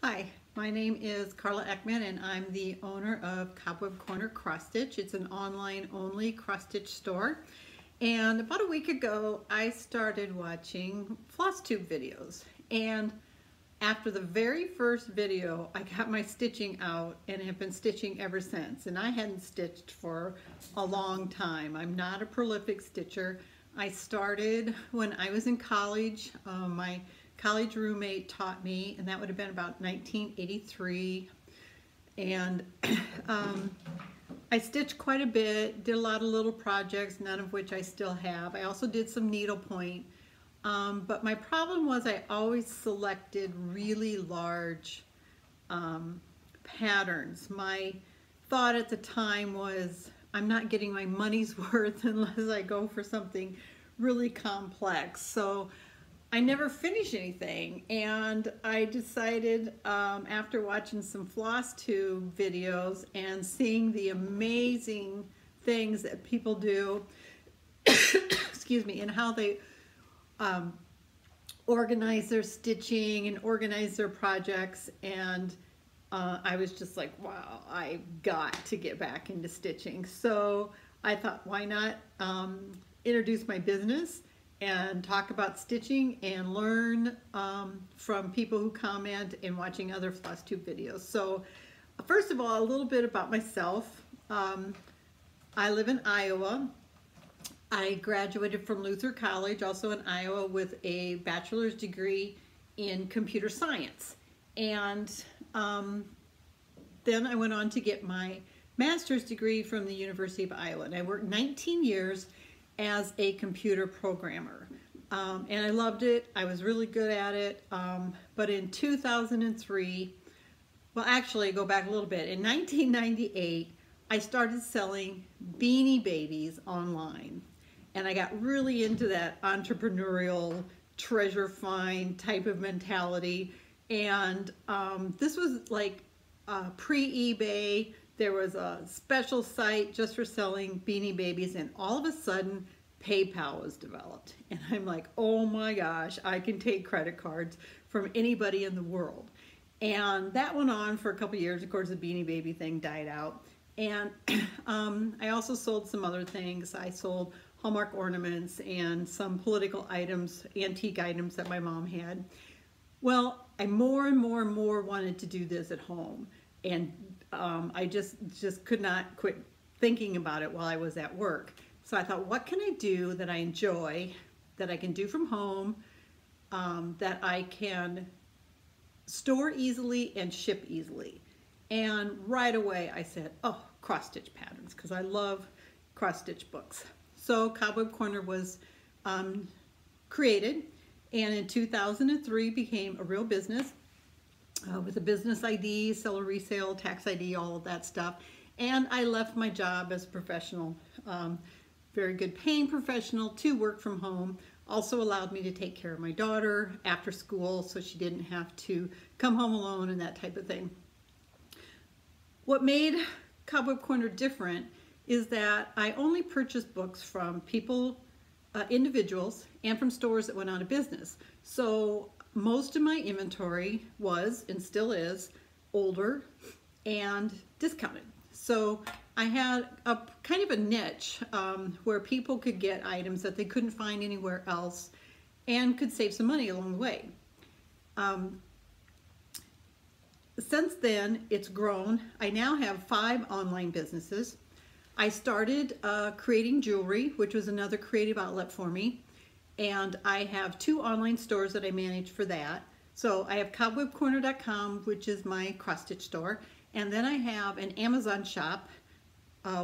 Hi, my name is Carla Ekman and I'm the owner of Cobweb Corner Cross Stitch. It's an online only cross stitch store. And about a week ago, I started watching Floss tube videos. And after the very first video, I got my stitching out and have been stitching ever since. And I hadn't stitched for a long time. I'm not a prolific stitcher. I started when I was in college. My college roommate taught me, and that would have been about 1983. And I stitched quite a bit, did a lot of little projects, none of which I still have. I also did some needlepoint. But my problem was I always selected really large patterns. My thought at the time was I'm not getting my money's worth unless I go for something really complex. So I never finished anything, and I decided after watching some floss tube videos and seeing the amazing things that people do, excuse me, and how they organize their stitching and organize their projects, and I was just like, wow, I got to get back into stitching. So I thought, why not introduce my business and talk about stitching and learn from people who comment and watching other floss tube videos. So first of all, a little bit about myself. I live in Iowa. I graduated from Luther College, also in Iowa, with a bachelor's degree in computer science. And then I went on to get my master's degree from the University of Iowa. And I worked 19 years as a computer programmer. And I loved it. I was really good at it. But in 2003, well, actually, go back a little bit. In 1998, I started selling Beanie Babies online. And I got really into that entrepreneurial treasure find type of mentality. And this was like pre-eBay. There was a special site just for selling Beanie Babies, and all of a sudden PayPal was developed. And I'm like, oh my gosh, I can take credit cards from anybody in the world. And that went on for a couple years. Of course, the Beanie Baby thing died out. And I also sold some other things. I sold Hallmark ornaments and some political items, antique items that my mom had. Well, I more and more wanted to do this at home. And I just could not quit thinking about it while I was at work. So I thought, what can I do that I enjoy, that I can do from home, that I can store easily and ship easily? And right away I said, oh, cross stitch patterns, because I love cross stitch books. So Cobweb Corner was created, and in 2003 became a real business. With a business ID, seller resale, tax ID, all of that stuff. And I left my job as a professional, very good paying professional, to work from home. Also allowed me to take care of my daughter after school so she didn't have to come home alone and that type of thing. What made Cobweb Corner different is that I only purchased books from people, individuals, and from stores that went out of business. So most of my inventory was, and still is, older and discounted. So I had a kind of a niche where people could get items that they couldn't find anywhere else and could save some money along the way. Since then, it's grown. I now have 5 online businesses. I started creating jewelry, which was another creative outlet for me. And I have 2 online stores that I manage for that. So I have cobwebcorner.com, which is my cross stitch store. And then I have an Amazon shop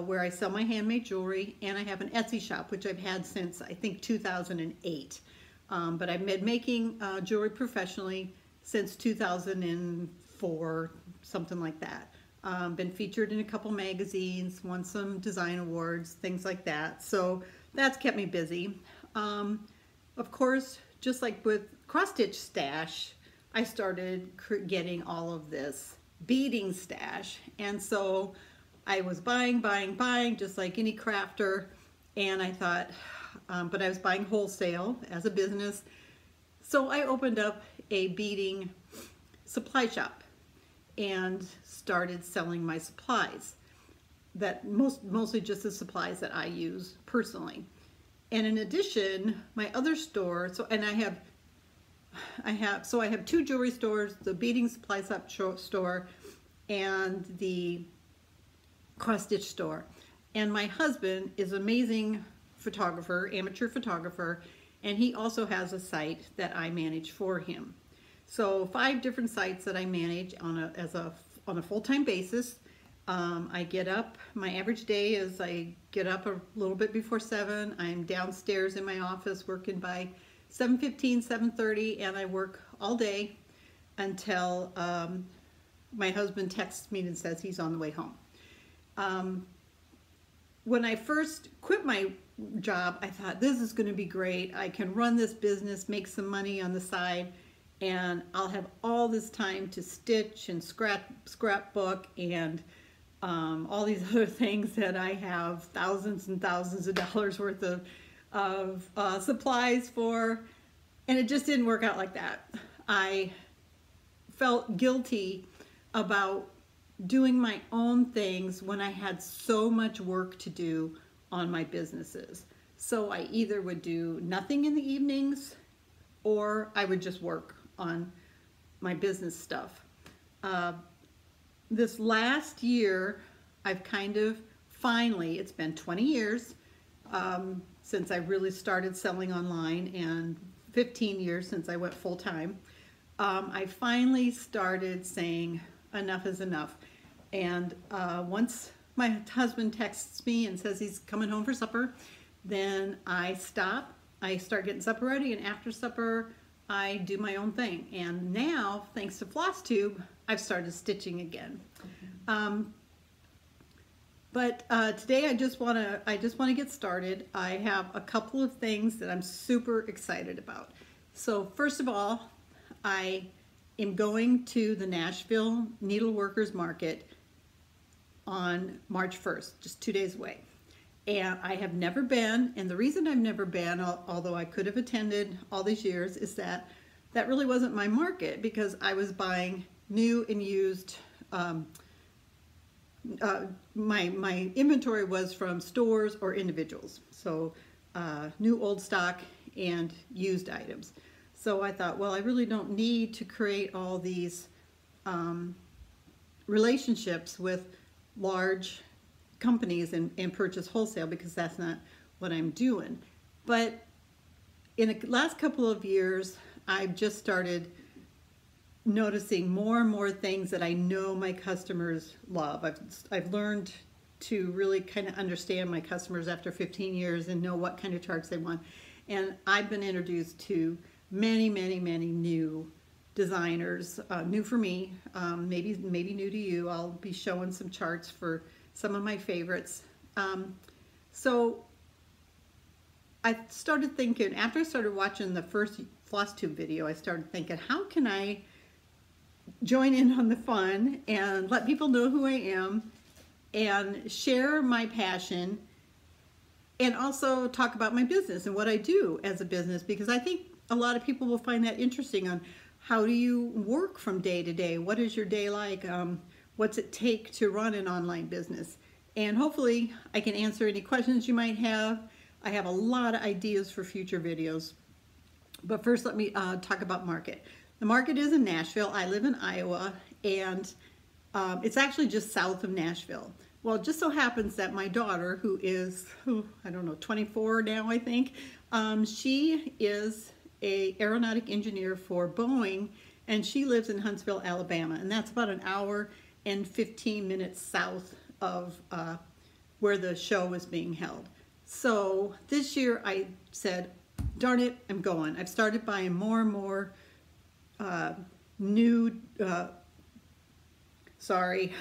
where I sell my handmade jewelry. And I have an Etsy shop, which I've had since, I think, 2008. But I've been making jewelry professionally since 2004, something like that. Been featured in a couple magazines, won some design awards, things like that. So that's kept me busy. Of course, just like with cross stitch stash, I started getting all of this beading stash. And so I was buying, just like any crafter. And I thought, but I was buying wholesale as a business. So I opened up a beading supply shop and started selling my supplies, that mostly just the supplies that I use personally. And in addition, my other store, I have two jewelry stores, the beading supply store and the cross stitch store. And my husband is an amazing photographer, amateur photographer, and he also has a site that I manage for him. So 5 different sites that I manage on a full-time basis. I get up, my average day is I get up a little bit before 7. I'm downstairs in my office working by 7:15, 7:30, and I work all day until my husband texts me and says he's on the way home. When I first quit my job, I thought, this is going to be great. I can run this business, make some money on the side, and I'll have all this time to stitch and scrapbook and all these other things that I have thousands and thousands of dollars worth of supplies for. And it just didn't work out like that. I felt guilty about doing my own things when I had so much work to do on my businesses. So I either would do nothing in the evenings or I would just work on my business stuff. This last year, I've kind of finally, it's been 20 years since I really started selling online and 15 years since I went full-time. I finally started saying enough is enough. And once my husband texts me and says he's coming home for supper, then I stop. I start getting supper ready, and after supper, I do my own thing. And now, thanks to Floss Tube, I've started stitching again. But today I just want to get started. I have a couple of things that I'm super excited about. So first of all, I am going to the Nashville Needleworkers Market on March 1st, just 2 days away. And I have never been, and the reason I've never been, although I could have attended all these years, is that really wasn't my market, because I was buying new and used. My inventory was from stores or individuals, so new old stock and used items. So I thought, well, I really don't need to create all these relationships with large companies and purchase wholesale, because that's not what I'm doing. But in the last couple of years, I've just started noticing more and more things that I know my customers love. I've learned to really kind of understand my customers after 15 years and know what kind of charts they want. And I've been introduced to many, many, many new designers, new for me, maybe new to you. I'll be showing some charts for some of my favorites. So I started thinking, after I started watching the first Floss Tube video, I started thinking, how can I join in on the fun and let people know who I am and share my passion, and also talk about my business and what I do as a business, because I think a lot of people will find that interesting. On how do you work from day to day? What is your day like? What's it take to run an online business? And hopefully I can answer any questions you might have. I have a lot of ideas for future videos. But first, let me talk about market. The market is in Nashville. I live in Iowa, and it's actually just south of Nashville. Well, it just so happens that my daughter, who is, I don't know, 24 now, I think, she is an aeronautic engineer for Boeing, and she lives in Huntsville, Alabama, and that's about an hour and 15 minutes south of where the show is being held. So this year I said, darn it, I'm going. I've started buying more and more I've started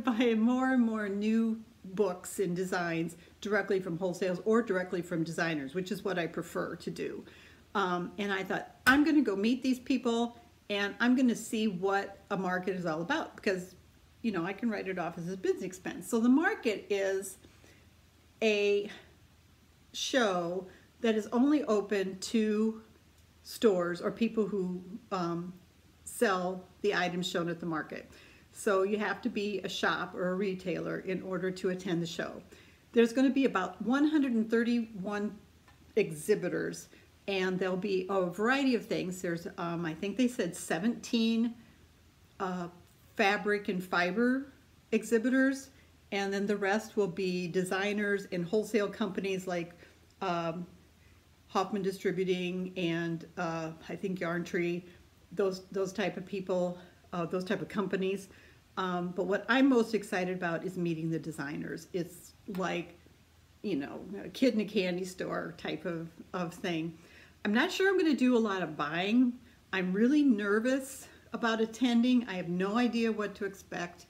buying more and more new books and designs directly from wholesales or directly from designers, which is what I prefer to do. And I thought, I'm going to go meet these people, and I'm going to see what a market is all about, because, you know, I can write it off as a business expense. So the market is a show that is only open to stores or people who sell the items shown at the market. So you have to be a shop or a retailer in order to attend the show. There's going to be about 131 exhibitors, and there'll be a variety of things. There's, I think they said 17 fabric and fiber exhibitors, and then the rest will be designers and wholesale companies like Hoffman Distributing and I think Yarn Tree, those type of people, those type of companies. But what I'm most excited about is meeting the designers. It's like, you know, a kid in a candy store type of thing. I'm not sure I'm going to do a lot of buying. I'm really nervous about attending. I have no idea what to expect.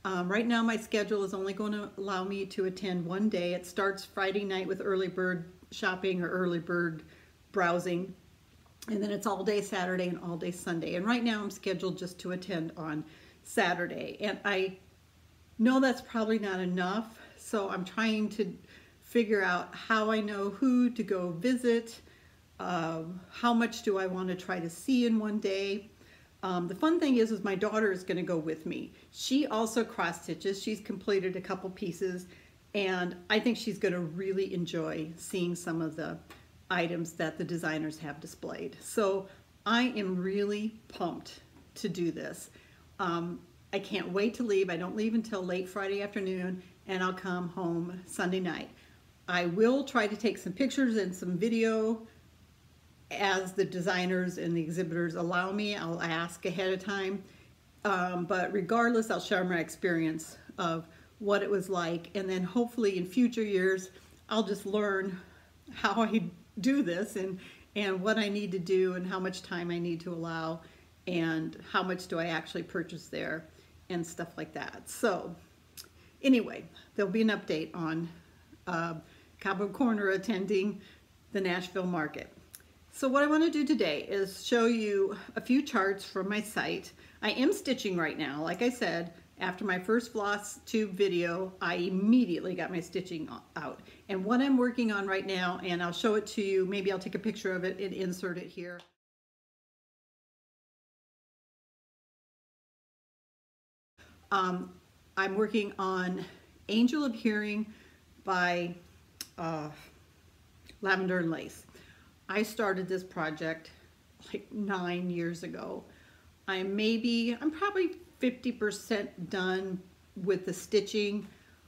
Right now my schedule is only going to allow me to attend one day. It starts Friday night with early bird shopping or early bird browsing, and then it's all day Saturday and all day Sunday. And right now I'm scheduled just to attend on Saturday, and I know that's probably not enough, so I'm trying to figure out how I know who to go visit, how much do I want to try to see in one day. The fun thing is my daughter is going to go with me. She also cross stitches. She's completed a couple pieces, and I think she's going to really enjoy seeing some of the items that the designers have displayed. So I am really pumped to do this. I can't wait to leave. I don't leave until late Friday afternoon, and I'll come home Sunday night. I will try to take some pictures and some video as the designers and the exhibitors allow me. I'll ask ahead of time. But regardless, I'll share my experience of what it was like, and then hopefully in future years, I'll just learn how I do this and what I need to do and how much time I need to allow and how much do I actually purchase there and stuff like that. So anyway, there'll be an update on Cobweb Corner attending the Nashville market. So what I want to do today is show you a few charts from my site. I am stitching right now. Like I said, after my first floss tube video, I immediately got my stitching out. And what I'm working on right now, and I'll show it to you, maybe I'll take a picture of it and insert it here. I'm working on Angel of Hearing by Lavender and Lace. I started this project like 9 years ago. I'm probably 50% done with the stitching.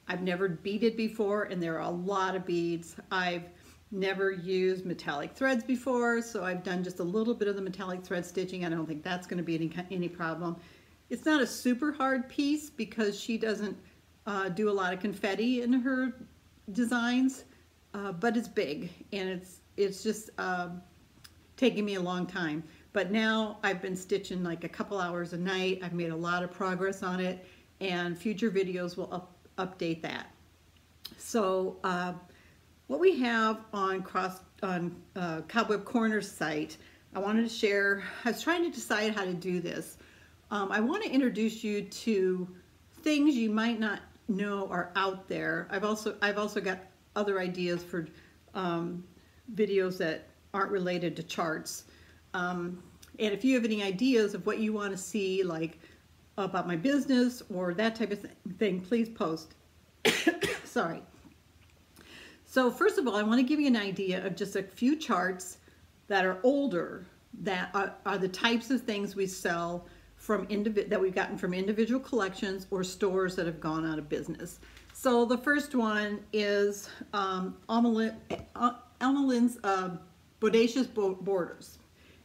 I've never beaded before, and there are a lot of beads. I've never used metallic threads before, so I've done just a little bit of the metallic thread stitching. I don't think that's going to be any problem. It's not a super hard piece because she doesn't do a lot of confetti in her designs, but it's big, and it's just taking me a long time. But now I've been stitching like a couple hours a night. I've made a lot of progress on it, and future videos will update that. So what we have on Cobweb Corner's site, I wanted to share. I was trying to decide how to do this. I want to introduce you to things you might not know are out there. I've also got other ideas for videos that aren't related to charts. And if you have any ideas of what you want to see, like about my business or that type of thing, please post. Sorry. So first of all, I want to give you an idea of just a few charts that are older, that are the types of things we sell from that we've gotten from individual collections or stores that have gone out of business. So the first one is Almalin's Bodacious Borders.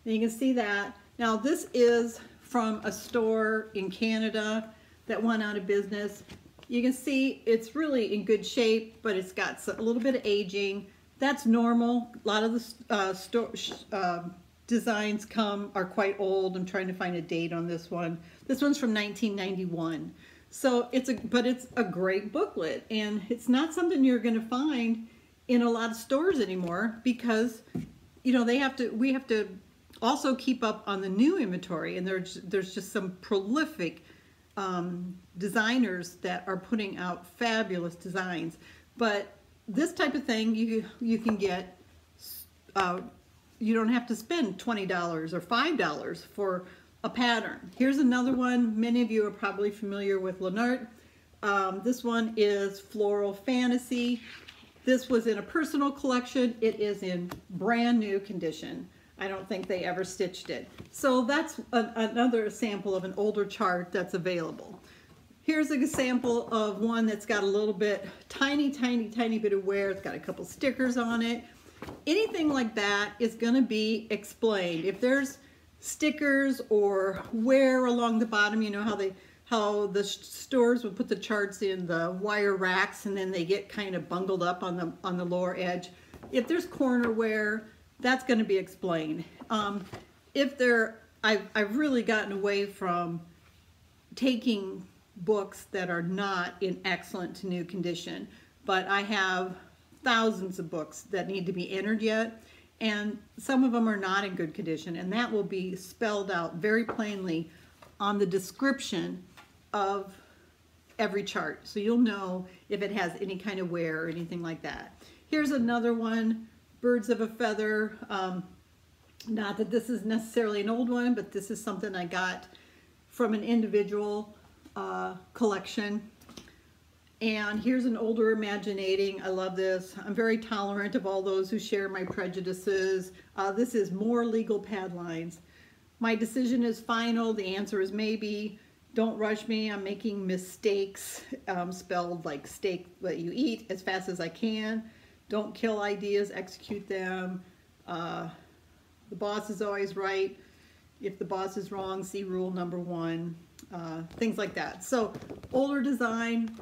And you can see that. Now this is from a store in Canada that went out of business. You can see it's really in good shape, but it's got a little bit of aging. That's normal. A lot of the designs are quite old. I'm trying to find a date on this one. This one's from 1991. So it's a great booklet, and it's not something you're going to find in a lot of stores anymore because, you know, we have to also keep up on the new inventory, and there's just some prolific designers that are putting out fabulous designs. But this type of thing you can get. You don't have to spend $20 or $5 for a pattern. Here's another one. Many of you are probably familiar with Lennart. This one is Floral Fantasy. This was in a personal collection. It is in brand new condition. I don't think they ever stitched it. So that's another sample of an older chart that's available. Here's a sample of one that's got a little bit, tiny bit of wear. It's got a couple stickers on it. Anything like that is going to be explained. If there's stickers or wear along the bottom, you know how the stores would put the charts in the wire racks and then they get kind of bungled up on the lower edge. If there's corner wear, that's going to be explained. I've really gotten away from taking books that are not in excellent to new condition, but I have thousands of books that need to be entered yet, and some of them are not in good condition, and that will be spelled out very plainly on the description of every chart, so you'll know if it has any kind of wear or anything like that. Here's another one, Birds of a Feather. Not that this is necessarily an old one, but this is something I got from an individual collection. And here's an older Imaginating. I love this. I'm very tolerant of all those who share my prejudices. This is more legal pad lines. My decision is final. The answer is maybe. Don't rush me. I'm making mistakes, spelled like steak that you eat, as fast as I can. Don't kill ideas, execute them. The boss is always right. If the boss is wrong, see rule number 1. Things like that. So older design,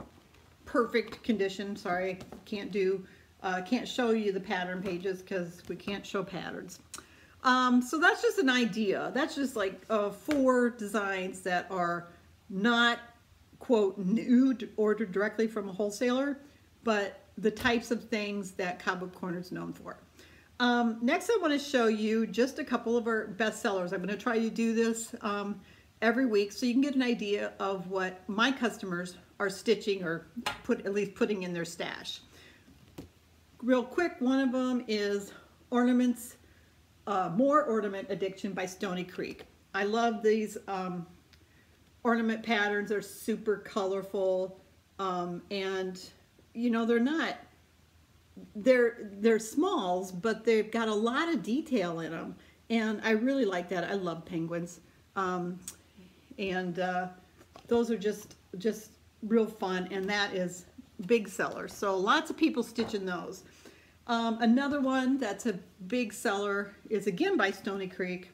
perfect condition. Sorry, can't show you the pattern pages because we can't show patterns. So that's just an idea. That's just like 4 designs that are not, quote, new, ordered directly from a wholesaler, but the types of things that Cobweb Corner is known for. Next, I want to show you just a couple of our bestsellers. I'm going to try to do this every week so you can get an idea of what my customers are stitching or at least putting in their stash. Real quick, one of them is Ornaments, More Ornament Addiction by Stony Creek. I love these ornament patterns. They're super colorful, and you know, they're smalls, but they've got a lot of detail in them, and I really like that. I love penguins, and those are just real fun, and that is big seller. So lots of people stitching those. Another one that's a big seller is again by Stony Creek,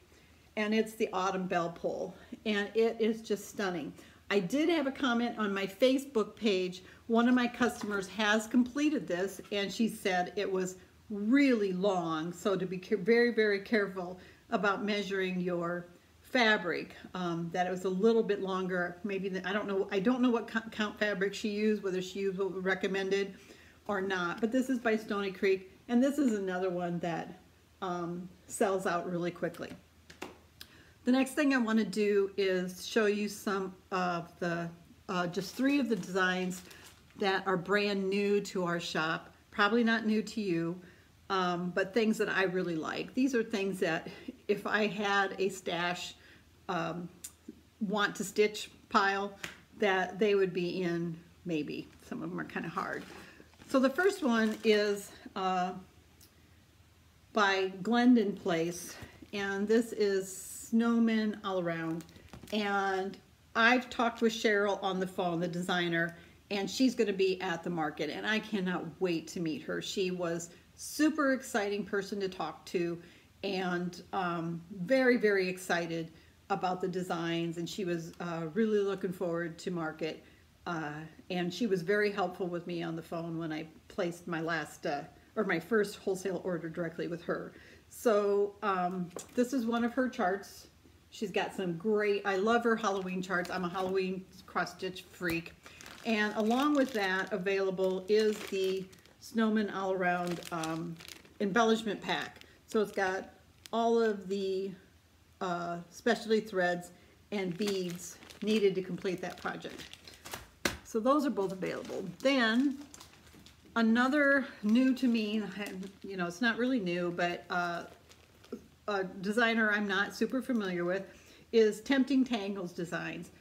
and it's the Autumn Bell Pull, and it is just stunning. I did have a comment on my Facebook page. One of my customers has completed this, and she said it was really long, so to be very careful about measuring your fabric, that it was a little bit longer. Maybe I don't know what count fabric she used, whether she used what was recommended or not. But this is by Stony Creek, and this is another one that sells out really quickly. The next thing I want to do is show you some of the, just 3 of the designs that are brand new to our shop. Probably not new to you, but things that I really like. These are things that if I had a stash want to stitch pile, that they would be in maybe. Some of them are kind of hard. So the first one is by Glendon Place, and this is Snowmen All Around, and I've talked with Cheryl on the phone, the designer, and she's going to be at the market, and I cannot wait to meet her. She was super exciting person to talk to, and very excited about the designs, and she was really looking forward to market, and she was very helpful with me on the phone when I placed my last or my first wholesale order directly with her. So this is one of her charts. She's got some great, I love her Halloween charts. I'm a Halloween cross stitch freak. And along with that, available is the Snowmen All Around embellishment pack. So it's got all of the specialty threads and beads needed to complete that project. So those are both available. Then another new to me, you know, it's not really new, but a designer I'm not super familiar with, is Tempting Tangles Designs.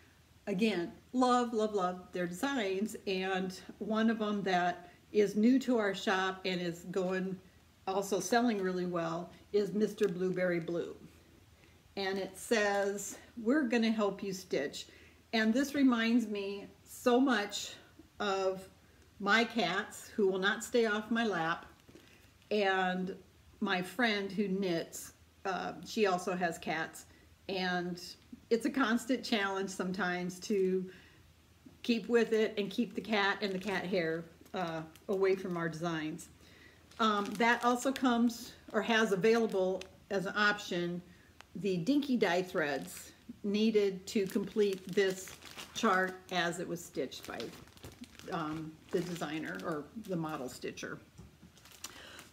Again, love, love, love their designs, and one of them that is new to our shop and is going, also selling really well, is Mr. Blueberry Blue. And it says, we're gonna help you stitch. And this reminds me so much of my cats who will not stay off my lap, and my friend who knits. She also has cats, and it's a constant challenge sometimes to keep with it and keep the cat and the cat hair away from our designs. That also comes or has available as an option the dinky dye threads needed to complete this chart as it was stitched by the designer or the model stitcher.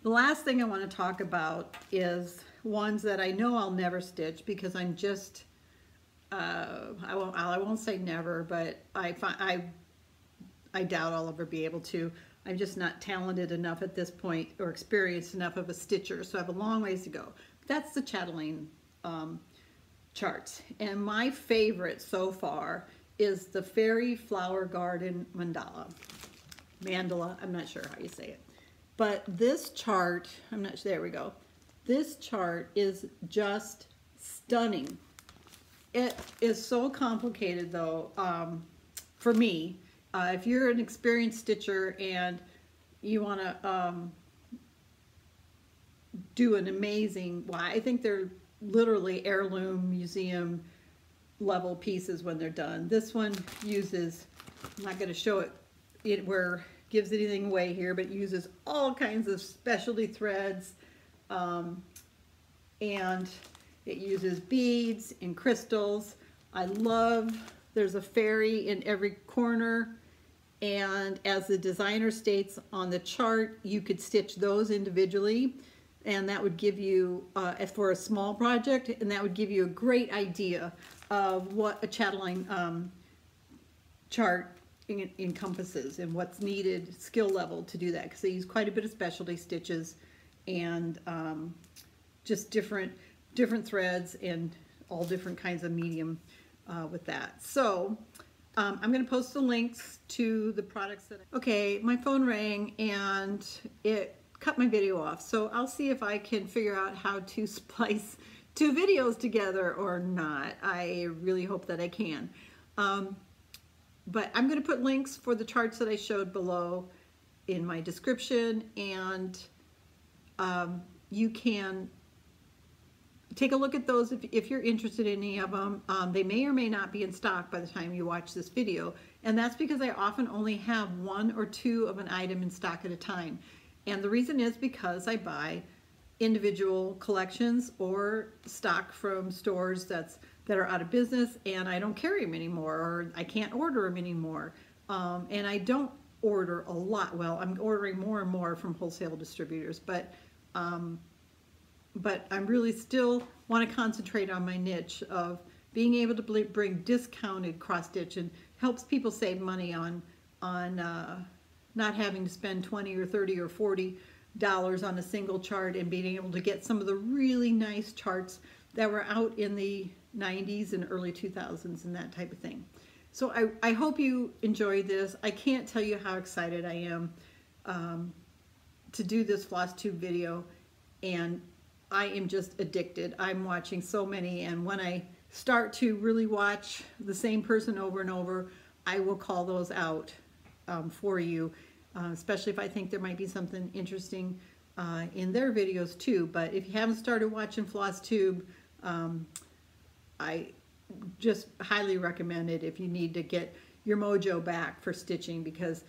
The last thing I want to talk about is ones that I know I'll never stitch because I'm just I won't say never, but I doubt I'll ever be able to. I'm just not talented enough at this point or experienced enough of a stitcher, so I have a long ways to go. That's the chatelaine charts, and my favorite so far is the Fairy Flower Garden Mandala. I'm not sure how you say it. But this chart, there we go. This chart is just stunning. It is so complicated though, for me. If you're an experienced stitcher and you want to do an amazing, well, I think they're literally heirloom museum level pieces when they're done. This one uses, I'm not going to show it where gives anything away here, but uses all kinds of specialty threads, and it uses beads and crystals. I love, there's a fairy in every corner, and as the designer states on the chart, you could stitch those individually, and that would give you, for a small project, and that would give you a great idea of what a chatelaine chart encompasses and what's needed skill level to do that, because they use quite a bit of specialty stitches and just different threads and all different kinds of medium with that. So I'm going to post the links to the products that okay, my phone rang and it cut my video off, so I'll see if I can figure out how to splice two videos together or not. I really hope that I can. But I'm going to put links for the charts that I showed below in my description, and you can take a look at those if you're interested in any of them. They may or may not be in stock by the time you watch this video, and that's because I often only have one or two of an item in stock at a time. And the reason is because I buy individual collections or stock from stores that are out of business, and I don't carry them anymore, or I can't order them anymore. And I don't order a lot. Well, I'm ordering more and more from wholesale distributors, but I'm really still want to concentrate on my niche of being able to bring discounted cross stitch, and helps people save money on not having to spend $20 or $30 or $40 on a single chart, and being able to get some of the really nice charts that were out in the 90s and early 2000s and that type of thing. So I hope you enjoyed this. I can't tell you how excited I am to do this floss tube video, and I am just addicted. I'm watching so many, and when I start to really watch the same person over and over, I will call those out for you, especially if I think there might be something interesting in their videos too. But if you haven't started watching floss tube, I just highly recommend it if you need to get your mojo back for stitching, because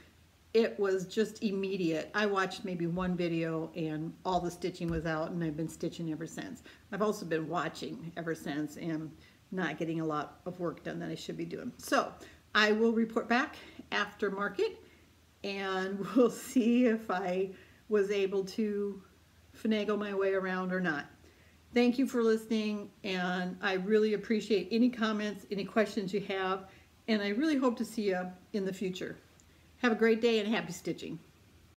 it was just immediate. I watched maybe one video and all the stitching was out, and I've been stitching ever since. I've also been watching ever since and not getting a lot of work done that I should be doing. So I will report back after market, and we'll see if I was able to finagle my way around or not. Thank you for listening, and I really appreciate any comments, any questions you have, and I really hope to see you in the future. Have a great day and happy stitching.